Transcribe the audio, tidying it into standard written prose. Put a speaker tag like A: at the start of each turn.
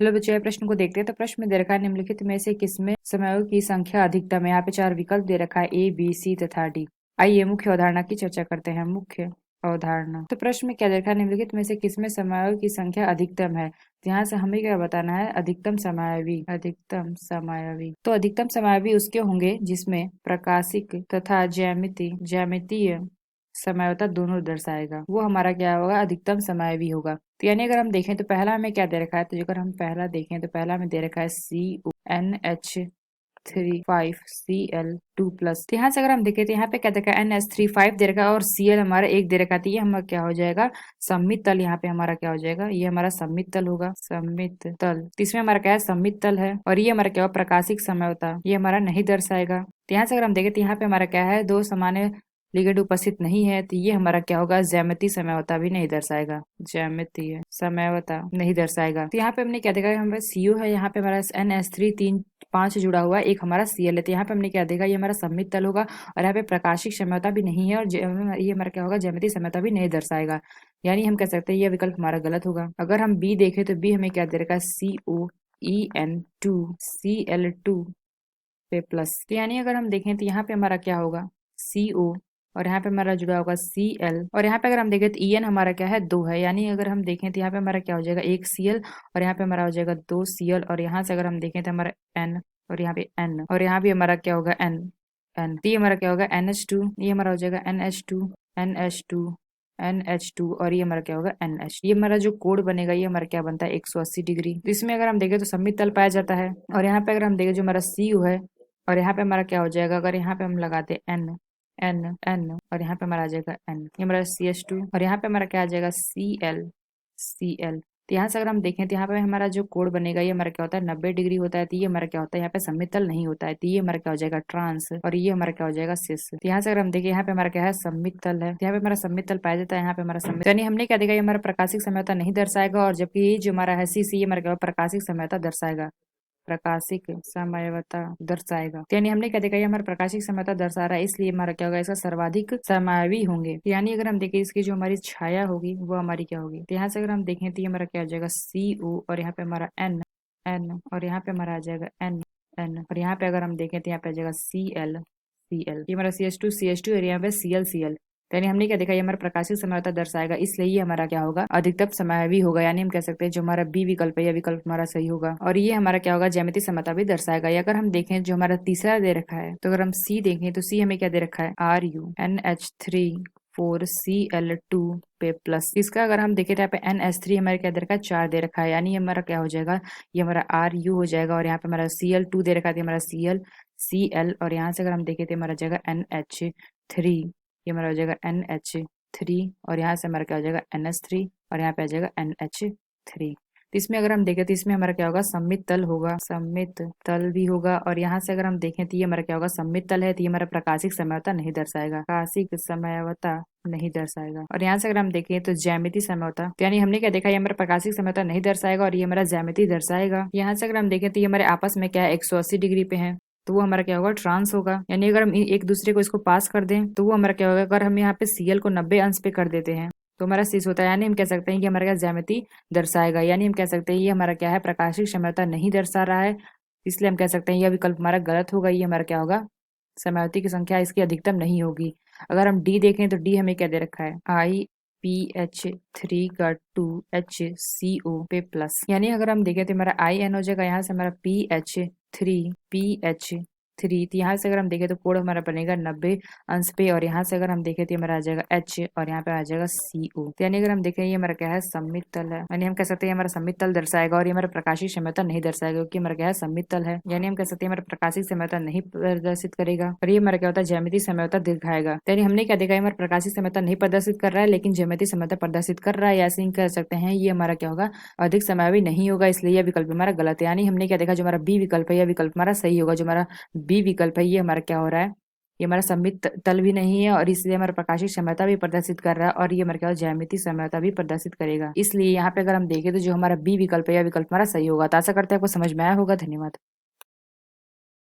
A: चलो बच्चों ये प्रश्न को देखते हैं। तो प्रश्न में दे रखा है निम्नलिखित में से किसमें समयों की संख्या अधिकतम है। यहाँ पे 4 विकल्प दे रखा है ए, बी, सी तथा डी। आइए मुख्य अवधारणा की चर्चा करते हैं। मुख्य अवधारणा। तो प्रश्न में क्या दे रखा है निम्नलिखित में से किसमें समयों की संख्या अधिकतम है। तो यहाँ से हमें क्या बताना है, अधिकतम समायवी। अधिकतम समायवी तो अधिकतम समायवी उसके होंगे जिसमें प्रकाशिक तथा ज्यामितीय समयवता दोनों दर्शाएगा, वो हमारा क्या होगा, अधिकतम समायवी होगा। तो यानी अगर हम देखें तो पहला हमें क्या दे रखा है, तो अगर हम पहला देखें तो पहला हमें दे रखा है CONH3 5Cl2+। तो यहाँ से अगर हम देखें तो यहाँ पे क्या देखा है, NH3 5 दे रखा है और Cl हमारा 1 दे रखा है। तो ये हमारा क्या हो जाएगा, सममित तल। यहाँ पे हमारा क्या हो जाएगा, ये हमारा सममित तल होगा, सममित तल। तो इसमें हमारा क्या है, सममित तल है। और ये हमारा क्या होगा, प्रकाशिक समयवता, ये हमारा नहीं दर्शाएगा। तो यहाँ से अगर हम देखें तो यहाँ पे हमारा क्या है, दो समान लिगेंड उपस्थित नहीं है। तो ये हमारा क्या होगा, ज्यामितीय समयवता भी नहीं दर्शाएगा, ज्यामितीय समयवता नहीं दर्शाएगा। तो यहाँ पे हमने क्या देखा, हमारा सीयू है, यहाँ पे हमारा NH3 3 5 जुड़ा हुआ है, एक हमारा Cl है। तो यहाँ पे हमने क्या देखा, ये हमारा सममित तल होगा और यहाँ पे प्रकाशिक समयवता भी नहीं है और ये हमारा क्या होगा, ज्यामितीय समयवता भी नहीं दर्शाएगा। यानी हम कह सकते हैं यह विकल्प हमारा गलत होगा। अगर हम बी देखें तो बी हमें क्या दे रखा है, COEN2Cl2 पे प्लस। तो यानी अगर हम देखें तो यहाँ पे हमारा क्या होगा, CO और यहाँ पे हमारा जुड़ा होगा Cl। और यहाँ पे अगर हम देखें तो En हमारा क्या है, 2 है। यानी अगर हम देखें तो यहाँ पे हमारा क्या हो जाएगा, 1 Cl और यहाँ पे हमारा हो जाएगा 2 Cl। और यहाँ से अगर हम देखें तो हमारा N और यहाँ पे N और यहाँ भी हमारा क्या होगा, N। तो ये हमारा क्या होगा, NH2। ये हमारा हो जाएगा NH2 और ये हमारा क्या होगा, NH। ये हमारा जो कोड बनेगा ये हमारा क्या बनता है, 180 डिग्री। तो इसमें अगर हम देखें तो सममित तल पाया जाता है। और यहाँ पे अगर हम देखें जो हमारा CU है और यहाँ पे हमारा क्या हो जाएगा, अगर यहाँ पे हम लगाते N और यहाँ पे हमारा आ जाएगा N, ये हमारा CH2 और यहाँ पे हमारा क्या आ जाएगा, Cl। तो यहाँ से अगर हम देखें तो यहाँ पे हमारा जो कोड बनेगा ये हमारा क्या होता है, 90 डिग्री होता है। तो ये हमारा क्या होता है, यहाँ पे सममित तल नहीं होता है। तो ये हमारा क्या हो जाएगा, ट्रांस। और ये हमारा क्या हो जाएगा, सिस। तो यहाँ से अगर हम देखें यहाँ पे हमारा क्या है, सममित तल है। तो यहाँ पे हमारा सममित तल पाया जाता है, यहाँ पे हमारा सममित, यानी हमने क्या देखा, ये हमारा प्रकाशिक समयवता नहीं दर्शाएगा। और जबकि ये जो हमारा है CC, ये हमारा क्या होगा, प्रकाशिक समयवता दर्शाएगा, प्रकाशिक समयवता दर्शाएगा। तो यानी हमने क्या देखा, ये हमारा प्रकाशिक समयवता दर्शा रहा है, इसलिए हमारा क्या होगा, इसका सर्वाधिक समायवी होंगे। तो यानी अगर हम देखें इसकी जो हमारी छाया होगी वो हमारी क्या होगी। तो यहाँ से अगर हम देखें तो ये हमारा क्या हो जाएगा, CO और यहाँ पे हमारा N और यहाँ पे हमारा आ जाएगा N और यहाँ पे अगर हम देखें तो यहाँ पे आ जाएगा Cl। ये हमारा CH2 और यहाँ पे Cl। यानी हमने क्या देखा, ये हमारा प्रकाशिक समयवता दर्शाएगा, इसलिए ये हमारा क्या होगा, अधिकतम समायवी होगा। यानी हम कह सकते हैं जो हमारा बी विकल्प है, यह विकल्प हमारा सही होगा। और ये हमारा क्या होगा, ज्यामितीय समयवता भी दर्शाएगा। या अगर हम देखें जो हमारा तीसरा दे रखा है, तो अगर हम सी देखें तो सी हमें क्या दे रखा है, RuNH3 4Cl2 पे प्लस। इसका अगर हम देखें तो यहाँ पे NH3 हमारे क्या दे रखा है, 4 दे रखा है। यानी हमारा क्या हो जाएगा, ये हमारा RU हो जाएगा। और यहाँ पे हमारा Cl2 दे रखा है, हमारा Cl और यहाँ से अगर हम देखें तो हमारा जाएगा NH3, ये हमारा हो जाएगा NH3 और यहाँ से हमारा क्या हो जाएगा, NH3 और यहाँ पे आ जाएगा NH3। तो इसमें अगर हम देखें तो इसमें हमारा क्या होगा, सममित तल होगा, सममित तल भी होगा। और यहाँ से अगर हम देखें तो ये हमारा क्या होगा, सममित तल है। तो ये हमारा प्रकाशिक समयवता नहीं दर्शाएगा, प्रकाशिक समयवता नहीं दर्शाएगा। और यहाँ से अगर हम देखें तो ज्यामितीय समयवता, तो यानी हमने क्या देखा, ये हमारा प्रकाशिक समयवता नहीं दर्शाएगा और ये हमारा ज्यामितीय दर्शाएगा। यहाँ से अगर हम देखें तो ये हमारे आपस में क्या है, 180 डिग्री पे है। तो वो हमारा क्या होगा, ट्रांस होगा। यानी अगर हम एक दूसरे को इसको पास कर दें तो वो हमारा क्या होगा, अगर हम यहाँ पे Cl को 90 अंश पे कर देते हैं तो हमारा सिस होता है। यानी हम कह सकते हैं कि हमारा क्या ज्यामिति दर्शाएगा। यानी हम कह सकते हैं ये हमारा क्या है, प्रकाशिक समयवता नहीं दर्शा रहा है, इसलिए हम कह सकते हैं यह विकल्प हमारा गलत होगा। ये हमारा क्या होगा, समयावधि की संख्या इसकी अधिकतम नहीं होगी। अगर हम डी देखें तो डी हमें क्या दे रखा है, IPH3 का 2HCO पे प्लस। यानी अगर हम देखें तो हमारा IN हो जाएगा, यहाँ से हमारा PH3 तो यहाँ से अगर हम देखें तो कोड हमारा बनेगा 90 अंश पे। और यहाँ से अगर हम देखें तो हमारा आ जाएगा H और यहाँ पे आ जाएगा CO। तो यानी अगर हम देखें ये हमारा क्या है, सममित तल है। यानी हम कह सकते हैं हमारा सममित तल दर्शाएगा और ये हमारा प्रकाशिक समयवता नहीं दर्शाएगा, क्योंकि हमारा क्या है, सममित तल है। यानी हम कह सकते हैं हमारा प्रकाशिक समयवता नहीं प्रदर्शित करेगा और ये हमारा क्या होता है, ज्यामितीय समयवता दिखाएगा। यानी हमने क्या देखा, हमारा प्रकाशिक समयवता नहीं प्रदर्शित कर रहा है लेकिन ज्यामितीय समयवता प्रदर्शित कर रहा है। ऐसे ही कह सकते हैं ये हमारा क्या होगा, अधिक समायवी नहीं होगा, इसलिए यह विकल्प हमारा गलत है। यानी हमने क्या देखा, जो हमारा बी विकल्प है यह विकल्प हमारा सही होगा। जो हमारा बी विकल्प है ये हमारा क्या हो रहा है, ये हमारा सममित तल भी नहीं है और इसलिए हमारा प्रकाशिक समयवता भी प्रदर्शित कर रहा है और ये हमारे क्या ज्यामितीय समयवता भी प्रदर्शित करेगा। इसलिए यहाँ पे अगर हम देखें तो जो हमारा बी विकल्प है यह विकल्प हमारा सही होगा। तो आशा करते हैं आपको समझ में आया होगा। धन्यवाद।